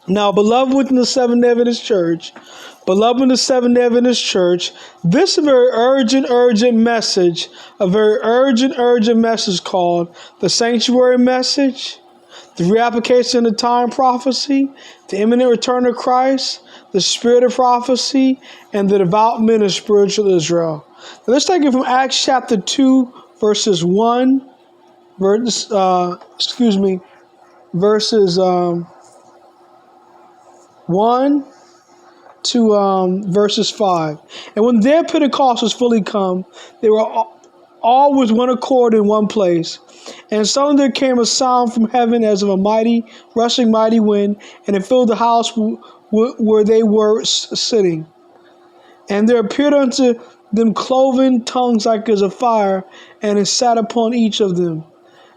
Now, beloved within the Seventh-day Adventist Church, beloved in the Seventh-day Adventist Church, this is a very urgent message, a very urgent message called the Sanctuary Message, the reapplication of the time prophecy, the imminent return of Christ, the spirit of prophecy, and the devout men of spiritual Israel. Now, let's take it from Acts chapter 2, verses 1, verses 1 to verses 5. And when their Pentecost was fully come, they were all with one accord in one place. And suddenly there came a sound from heaven as of a mighty, rushing mighty wind, and it filled the house where they were sitting. And there appeared unto them cloven tongues like as of fire, and it sat upon each of them.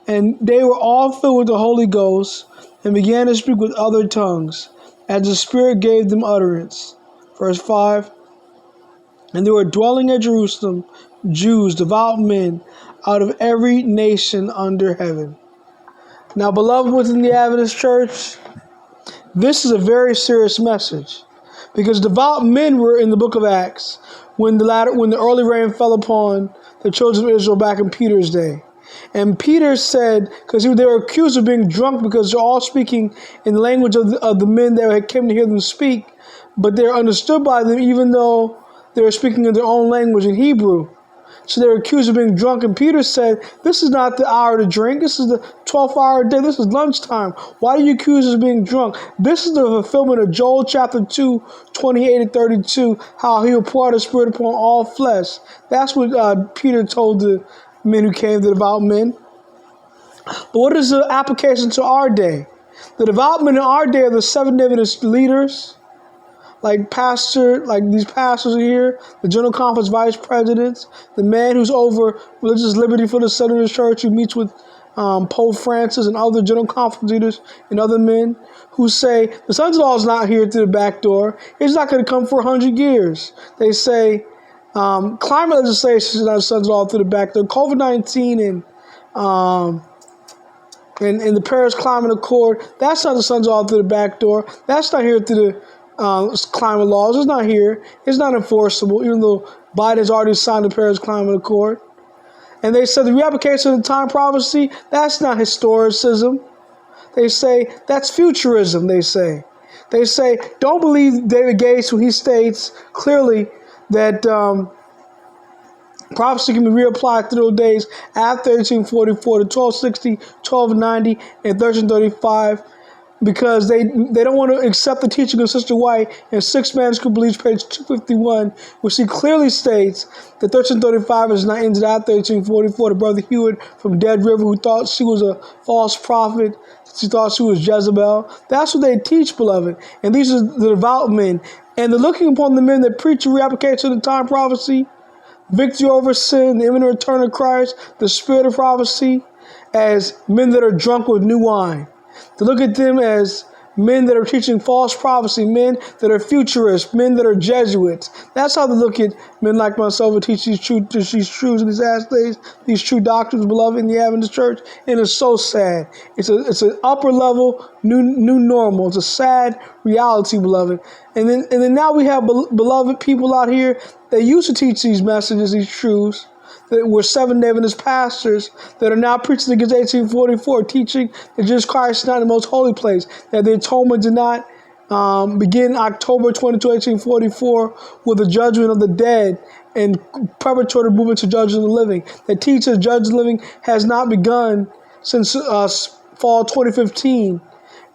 And they were all filled with the Holy Ghost, and began to speak with other tongues, as the Spirit gave them utterance. Verse 5. And there were dwelling at Jerusalem Jews, devout men, out of every nation under heaven. Now, beloved within the Adventist Church, this is a very serious message, because devout men were in the book of Acts when the early rain fell upon the children of Israel back in Peter's day. And Peter said, because they were accused of being drunk because they're all speaking in the language of the men that had came to hear them speak, but they're understood by them even though they were speaking in their own language in Hebrew. So they were accused of being drunk. And Peter said, this is not the hour to drink. This is the 12th hour of day. This is lunchtime. Why do you accuse us of being drunk? This is the fulfillment of Joel chapter 2, 28 and 32, how he will pour out his spirit upon all flesh. That's what Peter told the men who came, the devout men. But what is the application to our day? The devout men in our day are the Seventh-day Adventist leaders, like these pastors are here, the General Conference vice presidents, the man who's over religious liberty for the Center of the Church, who meets with Pope Francis and other General Conference leaders and other men who say the Sons-in-Law is not here through the back door. It's not going to come for 100 years. They say climate legislation is not Sons-in-Law through the back door. COVID-19 and the Paris Climate Accord, that's not the Sons-in-Law through the back door. That's not here through the climate laws. It's not here. It's not enforceable, even though Biden has already signed the Paris Climate Accord. And they said the reapplication of the time prophecy, that's not historicism. They say that's futurism, they say. They say, don't believe David Gates when he states clearly that prophecy can be reapplied to those days after 1844 to 1260, 1290, and 1335. Because they don't want to accept the teaching of Sister White in Six Manuscript Beliefs, page 251, which she clearly states that 1335 is not ended after 1844. The brother Hewitt from Dead River, who thought she was a false prophet, she thought she was Jezebel. That's what they teach, beloved. And these are the devout men. And they're looking upon the men that preach the reapplication of the time prophecy, victory over sin, the imminent return of Christ, the spirit of prophecy, as men that are drunk with new wine. To look at them as men that are teaching false prophecy, men that are futurists, men that are Jesuits. That's how they look at men like myself who teach these truths in these last days, these true doctrines, beloved, in the Adventist Church. And it's so sad. It's an upper level new normal. It's a sad reality, beloved. And then now we have beloved people out here that used to teach these messages, these truths, that were Seventh-day Adventist pastors that are now preaching against 1844, teaching that Jesus Christ is not the most holy place, that the atonement did not begin October 22, 1844 with the judgment of the dead and preparatory movement to judge of the living. That teaches judge of the living has not begun since fall 2015.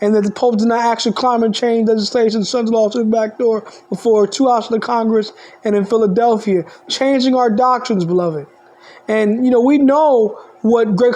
And that the Pope did not actually climate change legislation, Sons-in-Law to the back door before 2 houses of Congress and in Philadelphia, changing our doctrines, beloved. And, we know what great